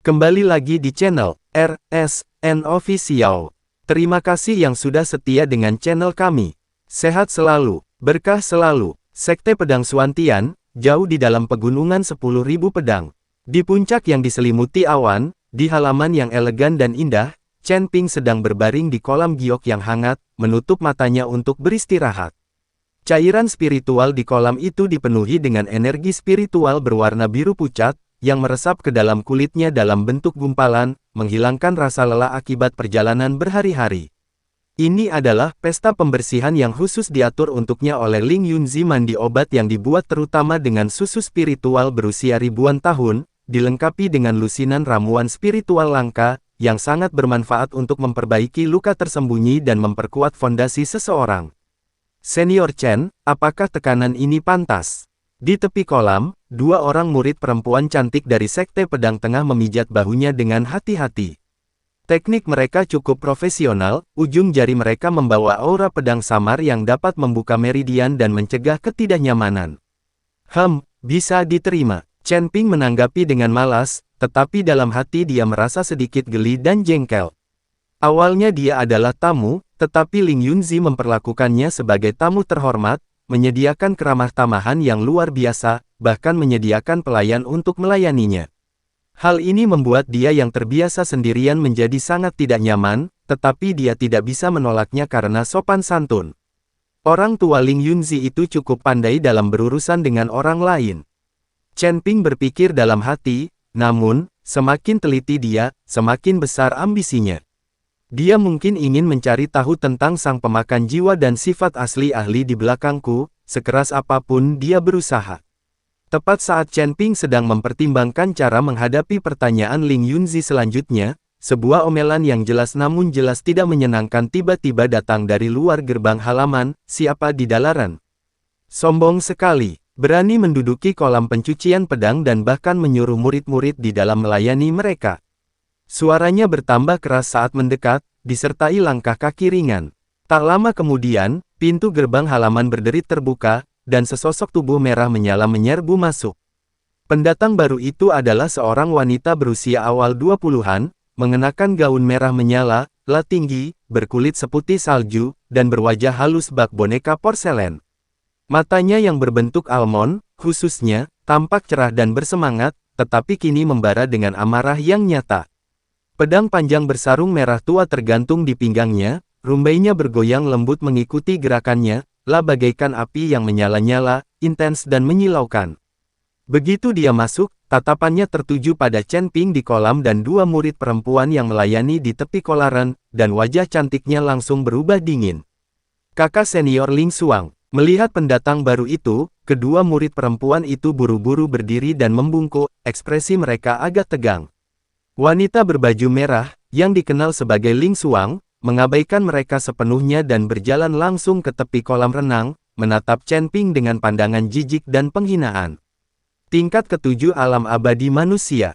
Kembali lagi di channel RSN Official. Terima kasih yang sudah setia dengan channel kami. Sehat selalu, berkah selalu. Sekte Pedang Suantian, jauh di dalam pegunungan 10.000 pedang. Di puncak yang diselimuti awan, di halaman yang elegan dan indah, Chen Ping sedang berbaring di kolam giok yang hangat, menutup matanya untuk beristirahat. Cairan spiritual di kolam itu dipenuhi dengan energi spiritual berwarna biru pucat, yang meresap ke dalam kulitnya dalam bentuk gumpalan, menghilangkan rasa lelah akibat perjalanan berhari-hari. Ini adalah pesta pembersihan yang khusus diatur untuknya oleh Ling Yunzi, mandi obat yang dibuat terutama dengan susu spiritual berusia ribuan tahun, dilengkapi dengan lusinan ramuan spiritual langka, yang sangat bermanfaat untuk memperbaiki luka tersembunyi dan memperkuat fondasi seseorang. Senior Chen, apakah tekanan ini pantas? Di tepi kolam, dua orang murid perempuan cantik dari Sekte Pedang Tengah memijat bahunya dengan hati-hati. Teknik mereka cukup profesional, ujung jari mereka membawa aura pedang samar yang dapat membuka meridian dan mencegah ketidaknyamanan. Bisa diterima. Chen Ping menanggapi dengan malas, tetapi dalam hati dia merasa sedikit geli dan jengkel. Awalnya dia adalah tamu, tetapi Ling Yunzi memperlakukannya sebagai tamu terhormat, menyediakan keramah-tamahan yang luar biasa, bahkan menyediakan pelayan untuk melayaninya. Hal ini membuat dia yang terbiasa sendirian menjadi sangat tidak nyaman, tetapi dia tidak bisa menolaknya karena sopan santun. Orang tua Ling Yunzi itu cukup pandai dalam berurusan dengan orang lain. Chen Ping berpikir dalam hati, namun, semakin teliti dia, semakin besar ambisinya. Dia mungkin ingin mencari tahu tentang sang pemakan jiwa dan sifat asli ahli di belakangku, sekeras apapun dia berusaha. Tepat saat Chen Ping sedang mempertimbangkan cara menghadapi pertanyaan Ling Yunzi selanjutnya, sebuah omelan yang jelas namun jelas tidak menyenangkan tiba-tiba datang dari luar gerbang halaman. Siapa di dalaran? Sombong sekali, berani menduduki kolam pencucian pedang dan bahkan menyuruh murid-murid di dalam melayani mereka. Suaranya bertambah keras saat mendekat, disertai langkah kaki ringan. Tak lama kemudian, pintu gerbang halaman berderit terbuka, dan sesosok tubuh merah menyala menyerbu masuk. Pendatang baru itu adalah seorang wanita berusia awal 20-an, mengenakan gaun merah menyala, tinggi, berkulit seputih salju, dan berwajah halus bak boneka porselen. Matanya yang berbentuk almond, khususnya, tampak cerah dan bersemangat, tetapi kini membara dengan amarah yang nyata. Pedang panjang bersarung merah tua tergantung di pinggangnya, rumbainya bergoyang lembut mengikuti gerakannya, bagaikan api yang menyala-nyala, intens dan menyilaukan. Begitu dia masuk, tatapannya tertuju pada Chen Ping di kolam dan dua murid perempuan yang melayani di tepi kolaran, dan wajah cantiknya langsung berubah dingin. Kakak senior Ling Xuang, melihat pendatang baru itu, kedua murid perempuan itu buru-buru berdiri dan membungkuk, ekspresi mereka agak tegang. Wanita berbaju merah, yang dikenal sebagai Ling Xuang, mengabaikan mereka sepenuhnya dan berjalan langsung ke tepi kolam renang, menatap Chen Ping dengan pandangan jijik dan penghinaan. Tingkat ketujuh alam abadi manusia.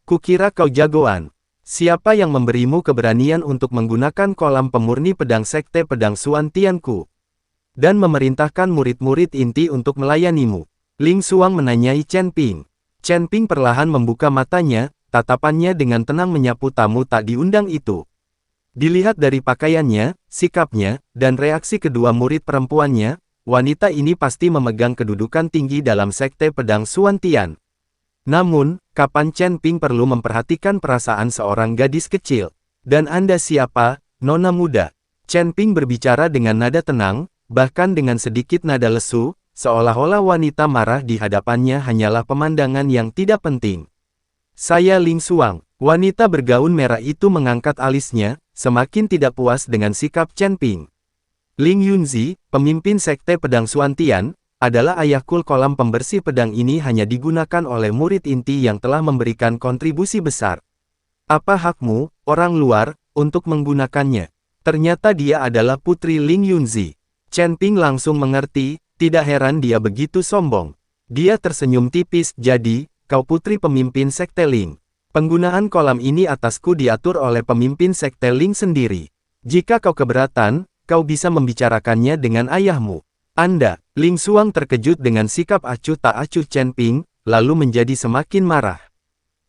Kukira kau jagoan. Siapa yang memberimu keberanian untuk menggunakan kolam pemurni pedang Sekte Pedang Suantianku? Dan memerintahkan murid-murid inti untuk melayanimu. Ling Xuang menanyai Chen Ping. Chen Ping perlahan membuka matanya, tatapannya dengan tenang menyapu tamu tak diundang itu. Dilihat dari pakaiannya, sikapnya, dan reaksi kedua murid perempuannya, wanita ini pasti memegang kedudukan tinggi dalam Sekte Pedang Suantian. Namun, kapan Chen Ping perlu memperhatikan perasaan seorang gadis kecil? Dan Anda siapa, nona muda? Chen Ping berbicara dengan nada tenang, bahkan dengan sedikit nada lesu, seolah-olah wanita marah di hadapannya hanyalah pemandangan yang tidak penting. Saya Ling Xuang. Wanita bergaun merah itu mengangkat alisnya, semakin tidak puas dengan sikap Chen Ping. Ling Yunzi, pemimpin Sekte Pedang Suantian, adalah ayah kul kolam pembersih pedang ini hanya digunakan oleh murid inti yang telah memberikan kontribusi besar. Apa hakmu, orang luar, untuk menggunakannya? Ternyata dia adalah putri Ling Yunzi. Chen Ping langsung mengerti, tidak heran dia begitu sombong. Dia tersenyum tipis, jadi, kau putri pemimpin Sekte Ling. Penggunaan kolam ini atasku diatur oleh pemimpin Sekte Ling sendiri. Jika kau keberatan, kau bisa membicarakannya dengan ayahmu. Anda, Ling Xuang terkejut dengan sikap acuh tak acuh Chen Ping, lalu menjadi semakin marah.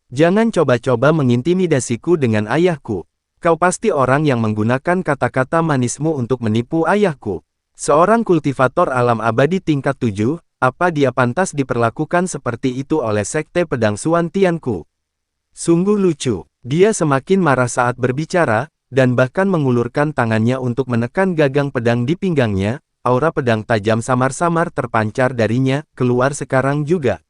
Jangan coba-coba mengintimidasiku dengan ayahku. Kau pasti orang yang menggunakan kata-kata manismu untuk menipu ayahku. Seorang kultivator alam abadi tingkat 7, apa dia pantas diperlakukan seperti itu oleh Sekte Pedang Suantianku? Sungguh lucu. Dia semakin marah saat berbicara, dan bahkan mengulurkan tangannya untuk menekan gagang pedang di pinggangnya. Aura pedang tajam samar-samar terpancar darinya, keluar sekarang juga.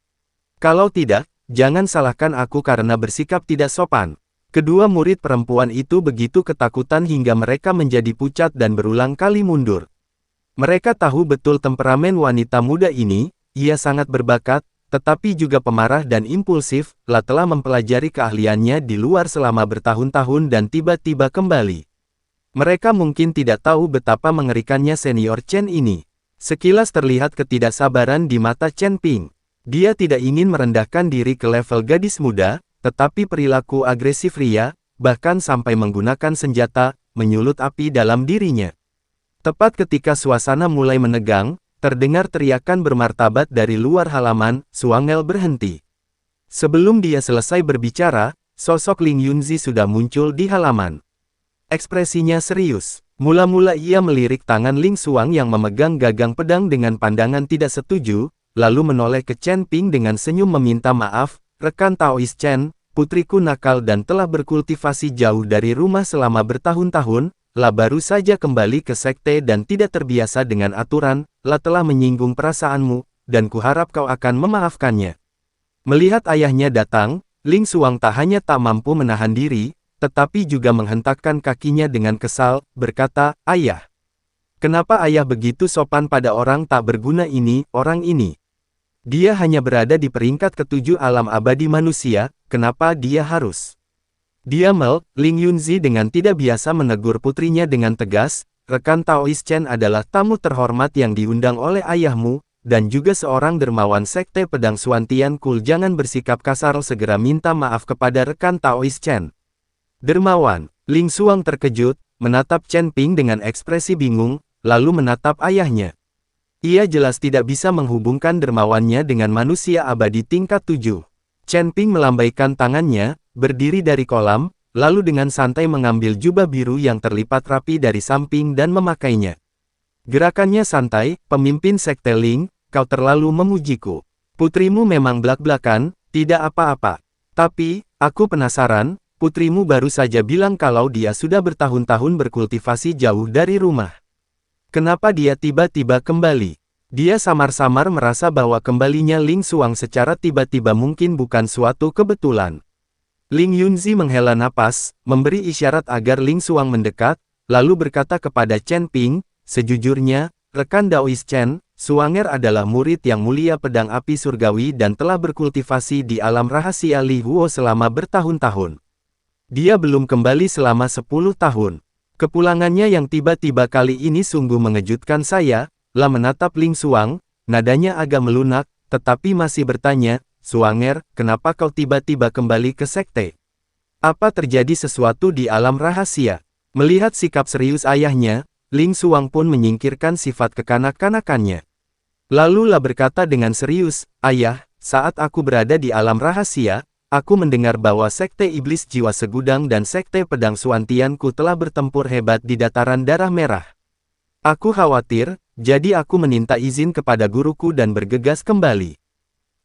Kalau tidak, jangan salahkan aku karena bersikap tidak sopan. Kedua murid perempuan itu begitu ketakutan hingga mereka menjadi pucat dan berulang kali mundur. Mereka tahu betul temperamen wanita muda ini, ia sangat berbakat, tetapi juga pemarah dan impulsif, telah mempelajari keahliannya di luar selama bertahun-tahun dan tiba-tiba kembali. Mereka mungkin tidak tahu betapa mengerikannya senior Chen ini. Sekilas terlihat ketidaksabaran di mata Chen Ping. Dia tidak ingin merendahkan diri ke level gadis muda, tetapi perilaku agresif Ria, bahkan sampai menggunakan senjata, menyulut api dalam dirinya. Tepat ketika suasana mulai menegang, terdengar teriakan bermartabat dari luar halaman, Suangel berhenti. Sebelum dia selesai berbicara, sosok Ling Yunzi sudah muncul di halaman. Ekspresinya serius. Mula-mula ia melirik tangan Ling Xuang yang memegang gagang pedang dengan pandangan tidak setuju, lalu menoleh ke Chen Ping dengan senyum meminta maaf, rekan Taois Chen, putriku nakal dan telah berkultivasi jauh dari rumah selama bertahun-tahun, baru saja kembali ke sekte dan tidak terbiasa dengan aturan, telah menyinggung perasaanmu, dan kuharap kau akan memaafkannya. Melihat ayahnya datang, Ling Xuang tak hanya tak mampu menahan diri, tetapi juga menghentakkan kakinya dengan kesal, berkata, "Ayah, kenapa ayah begitu sopan pada orang tak berguna ini, orang ini? Dia hanya berada di peringkat ketujuh alam abadi manusia, kenapa dia harus?" Diamel, Ling Yunzi dengan tidak biasa menegur putrinya dengan tegas, "Rekan Taois Chen adalah tamu terhormat yang diundang oleh ayahmu, dan juga seorang dermawan sekte pedang Suantian Kul. Jangan bersikap kasar, segera minta maaf kepada rekan Taois Chen." Dermawan, Ling Xuang terkejut, menatap Chen Ping dengan ekspresi bingung, lalu menatap ayahnya. Ia jelas tidak bisa menghubungkan dermawannya dengan manusia abadi tingkat 7. Chen Ping melambaikan tangannya, berdiri dari kolam, lalu dengan santai mengambil jubah biru yang terlipat rapi dari samping dan memakainya. Gerakannya santai, "Pemimpin Sekte Ling, kau terlalu memujiku. Putrimu memang blak-blakan, tidak apa-apa. Tapi, aku penasaran. Putrimu baru saja bilang kalau dia sudah bertahun-tahun berkultivasi jauh dari rumah. Kenapa dia tiba-tiba kembali?" Dia samar-samar merasa bahwa kembalinya Ling Xuang secara tiba-tiba mungkin bukan suatu kebetulan. Ling Yunzi menghela napas, memberi isyarat agar Ling Xuang mendekat, lalu berkata kepada Chen Ping, "Sejujurnya, rekan Daois Chen, Suanger adalah murid yang mulia pedang api surgawi dan telah berkultivasi di alam rahasia Li Huo selama bertahun-tahun. Dia belum kembali selama 10 tahun. Kepulangannya yang tiba-tiba kali ini sungguh mengejutkan saya." Menatap Ling Xuang, nadanya agak melunak, tetapi masih bertanya, "Suanger, kenapa kau tiba-tiba kembali ke sekte? Apa terjadi sesuatu di alam rahasia?" Melihat sikap serius ayahnya, Ling Xuang pun menyingkirkan sifat kekanak-kanakannya. Lalu berkata dengan serius, "Ayah, saat aku berada di alam rahasia, aku mendengar bahwa Sekte Iblis Jiwa Segudang dan Sekte Pedang Suantianku telah bertempur hebat di dataran darah merah. Aku khawatir, jadi aku meminta izin kepada guruku dan bergegas kembali.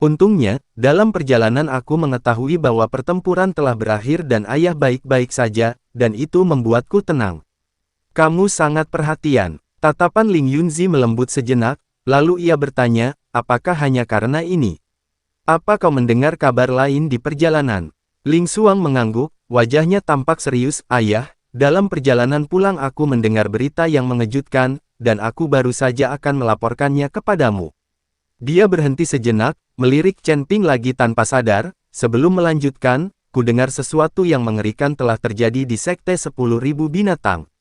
Untungnya, dalam perjalanan aku mengetahui bahwa pertempuran telah berakhir dan ayah baik-baik saja, dan itu membuatku tenang." "Kamu sangat perhatian." Tatapan Ling Yunzi melembut sejenak, lalu ia bertanya, "Apakah hanya karena ini? Apa kau mendengar kabar lain di perjalanan?" Ling Xuang mengangguk, wajahnya tampak serius, "Ayah, dalam perjalanan pulang aku mendengar berita yang mengejutkan, dan aku baru saja akan melaporkannya kepadamu." Dia berhenti sejenak, melirik Chen Ping lagi tanpa sadar, sebelum melanjutkan, "Kudengar sesuatu yang mengerikan telah terjadi di Sekte 10.000 binatang."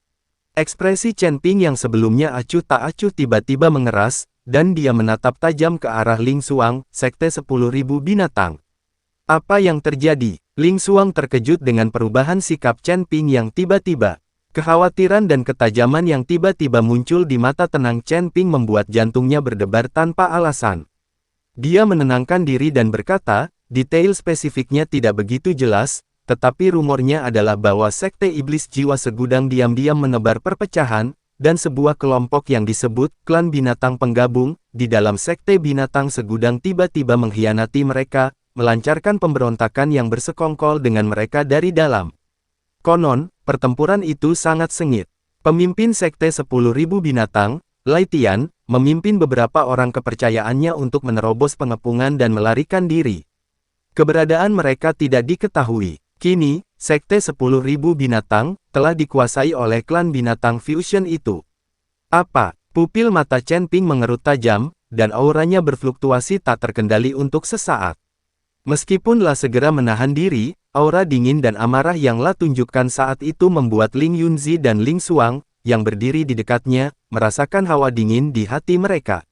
Ekspresi Chen Ping yang sebelumnya acuh tak acuh tiba-tiba mengeras, dan dia menatap tajam ke arah Ling Xuang, "Sekte 10.000 binatang. Apa yang terjadi?" Ling Xuang terkejut dengan perubahan sikap Chen Ping yang tiba-tiba. Kekhawatiran dan ketajaman yang tiba-tiba muncul di mata tenang Chen Ping membuat jantungnya berdebar tanpa alasan. Dia menenangkan diri dan berkata, detail spesifiknya tidak begitu jelas, tetapi rumornya adalah bahwa Sekte Iblis Jiwa Segudang diam-diam menebar perpecahan, dan sebuah kelompok yang disebut Klan Binatang Penggabung, di dalam Sekte Binatang Segudang tiba-tiba mengkhianati mereka, melancarkan pemberontakan yang bersekongkol dengan mereka dari dalam. Konon, pertempuran itu sangat sengit. Pemimpin Sekte 10.000 Binatang, Lai Tian, memimpin beberapa orang kepercayaannya untuk menerobos pengepungan dan melarikan diri. Keberadaan mereka tidak diketahui. Kini, Sekte 10.000 Binatang telah dikuasai oleh klan binatang fusion itu. Apa? Pupil mata Chen Ping mengerut tajam, dan auranya berfluktuasi tak terkendali untuk sesaat. Meskipun La segera menahan diri, aura dingin dan amarah yang La tunjukkan saat itu membuat Ling Yunzi dan Ling Xuang, yang berdiri di dekatnya, merasakan hawa dingin di hati mereka.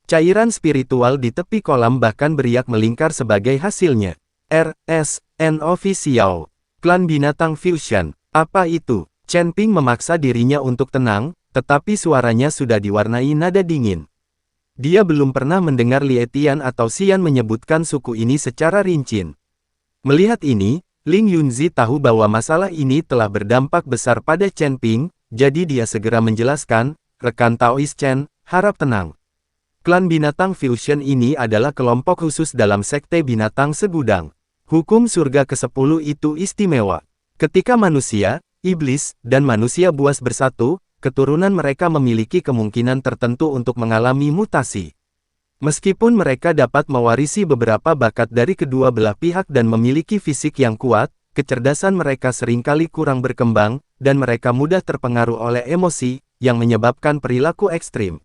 Cairan spiritual di tepi kolam bahkan beriak melingkar sebagai hasilnya. RSN Official. Klan Binatang Fusion. Apa itu? Chen Ping memaksa dirinya untuk tenang, tetapi suaranya sudah diwarnai nada dingin. Dia belum pernah mendengar Lie Tian atau Xian menyebutkan suku ini secara rinci. Melihat ini, Ling Yunzi tahu bahwa masalah ini telah berdampak besar pada Chen Ping, jadi dia segera menjelaskan, rekan Taoist Chen, harap tenang. Klan Binatang Fusion ini adalah kelompok khusus dalam Sekte Binatang Segudang. Hukum surga ke-10 itu istimewa. Ketika manusia, iblis, dan manusia buas bersatu, keturunan mereka memiliki kemungkinan tertentu untuk mengalami mutasi. Meskipun mereka dapat mewarisi beberapa bakat dari kedua belah pihak dan memiliki fisik yang kuat, kecerdasan mereka seringkali kurang berkembang, dan mereka mudah terpengaruh oleh emosi, yang menyebabkan perilaku ekstrim.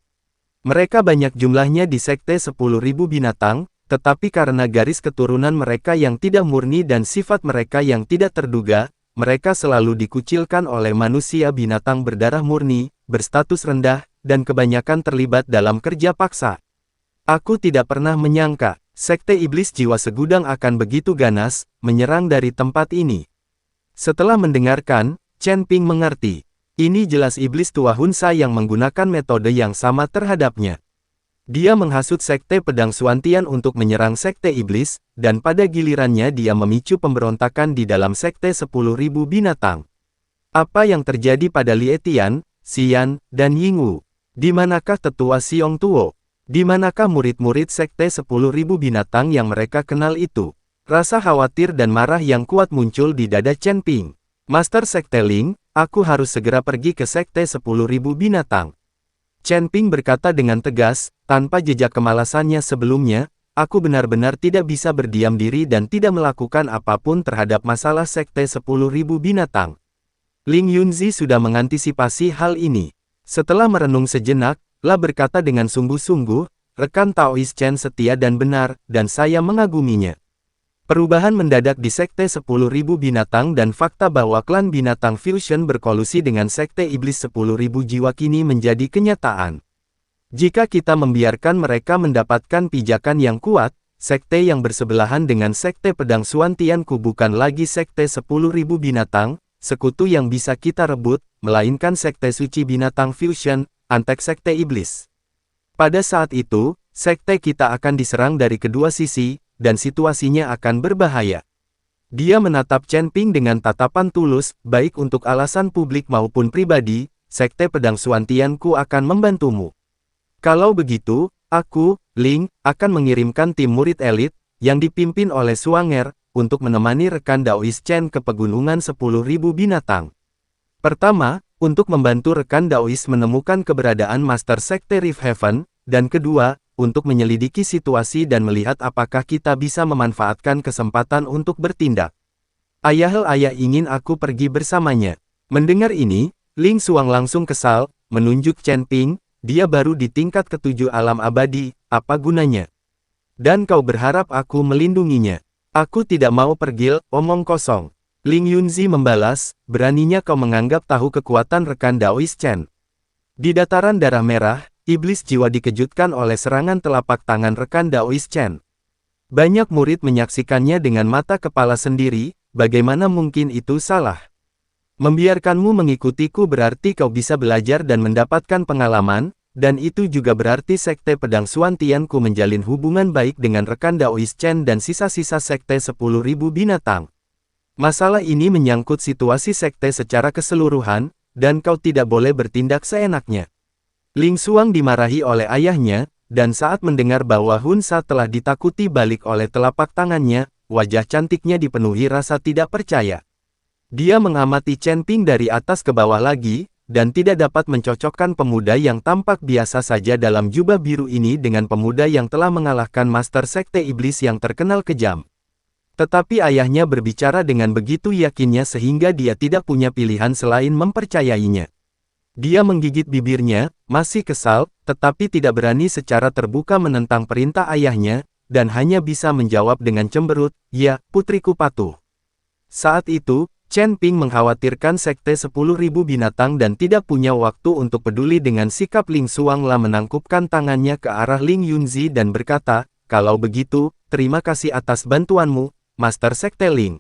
Mereka banyak jumlahnya di Sekte 10.000 Binatang, tetapi karena garis keturunan mereka yang tidak murni dan sifat mereka yang tidak terduga, mereka selalu dikucilkan oleh manusia binatang berdarah murni, berstatus rendah, dan kebanyakan terlibat dalam kerja paksa. Aku tidak pernah menyangka, Sekte Iblis Jiwa Segudang akan begitu ganas, menyerang dari tempat ini. Setelah mendengarkan, Chen Ping mengerti. Ini jelas iblis tua Hunsa yang menggunakan metode yang sama terhadapnya. Dia menghasut Sekte Pedang Suantian untuk menyerang Sekte Iblis, dan pada gilirannya dia memicu pemberontakan di dalam Sekte 10.000 Binatang. Apa yang terjadi pada Lie Tian, Xian, dan Yingwu? Di manakah tetua Xiong Tuo? Di manakah murid-murid Sekte 10.000 Binatang yang mereka kenal itu? Rasa khawatir dan marah yang kuat muncul di dada Chen Ping. Master Sekte Ling, aku harus segera pergi ke Sekte 10.000 Binatang. Chen Ping berkata dengan tegas, tanpa jejak kemalasannya sebelumnya, aku benar-benar tidak bisa berdiam diri dan tidak melakukan apapun terhadap masalah Sekte 10.000 Binatang. Ling Yunzi sudah mengantisipasi hal ini. Setelah merenung sejenak, La berkata dengan sungguh-sungguh, rekan Taoist Chen setia dan benar, dan saya mengaguminya. Perubahan mendadak di Sekte 10.000 Binatang dan fakta bahwa klan binatang fusion berkolusi dengan Sekte Iblis 10.000 jiwa kini menjadi kenyataan. Jika kita membiarkan mereka mendapatkan pijakan yang kuat, Sekte yang bersebelahan dengan Sekte Pedang Suantianku bukan lagi Sekte 10.000 Binatang, sekutu yang bisa kita rebut, melainkan Sekte Suci Binatang Fusion, Antek Sekte Iblis. Pada saat itu, sekte kita akan diserang dari kedua sisi, dan situasinya akan berbahaya. Dia menatap Chen Ping dengan tatapan tulus, baik untuk alasan publik maupun pribadi, Sekte Pedang Suantianku akan membantumu. Kalau begitu, aku, Ling, akan mengirimkan tim murid elit, yang dipimpin oleh Suanger, untuk menemani rekan Daoist Chen ke pegunungan 10.000 binatang. Pertama, untuk membantu rekan Daoist menemukan keberadaan Master Sekte Rift Heaven, dan kedua, untuk menyelidiki situasi dan melihat apakah kita bisa memanfaatkan kesempatan untuk bertindak. Ayah ingin aku pergi bersamanya. Mendengar ini, Ling Xuang langsung kesal, menunjuk Chen Ping, dia baru di tingkat ke-7 alam abadi, apa gunanya? Dan kau berharap aku melindunginya. Aku tidak mau pergi, omong kosong. Ling Yunzi membalas, beraninya kau menganggap tahu kekuatan rekan Daoist Chen. Di dataran darah merah, iblis jiwa dikejutkan oleh serangan telapak tangan rekan Daoist Chen. Banyak murid menyaksikannya dengan mata kepala sendiri, bagaimana mungkin itu salah? Membiarkanmu mengikutiku berarti kau bisa belajar dan mendapatkan pengalaman, dan itu juga berarti Sekte Pedang Suantianku menjalin hubungan baik dengan rekan Daoist Chen dan sisa-sisa Sekte 10.000 binatang. Masalah ini menyangkut situasi Sekte secara keseluruhan, dan kau tidak boleh bertindak seenaknya. Ling Xuang dimarahi oleh ayahnya, dan saat mendengar bahwa Hun Sa telah ditakuti balik oleh telapak tangannya, wajah cantiknya dipenuhi rasa tidak percaya. Dia mengamati Chen Ping dari atas ke bawah lagi, dan tidak dapat mencocokkan pemuda yang tampak biasa saja dalam jubah biru ini dengan pemuda yang telah mengalahkan Master Sekte Iblis yang terkenal kejam. Tetapi ayahnya berbicara dengan begitu yakinnya sehingga dia tidak punya pilihan selain mempercayainya. Dia menggigit bibirnya, masih kesal, tetapi tidak berani secara terbuka menentang perintah ayahnya, dan hanya bisa menjawab dengan cemberut, "Ya, putriku patuh." Saat itu, Chen Ping mengkhawatirkan Sekte 10.000 binatang dan tidak punya waktu untuk peduli dengan sikap Ling Xuang. Lah menangkupkan tangannya ke arah Ling Yunzi dan berkata, "Kalau begitu, terima kasih atas bantuanmu, Master Sekte Ling.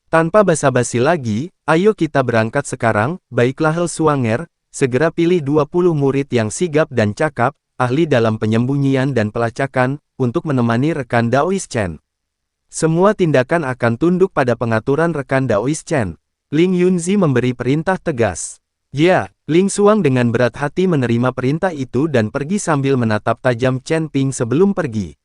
Tanpa basa-basi lagi, ayo kita berangkat sekarang." "Baiklah He Xuanger, segera pilih 20 murid yang sigap dan cakap, ahli dalam penyembunyian dan pelacakan, untuk menemani rekan Daoist Chen. Semua tindakan akan tunduk pada pengaturan rekan Daoist Chen." Ling Yunzi memberi perintah tegas. "Ya." Ling Xuang dengan berat hati menerima perintah itu dan pergi sambil menatap tajam Chen Ping sebelum pergi.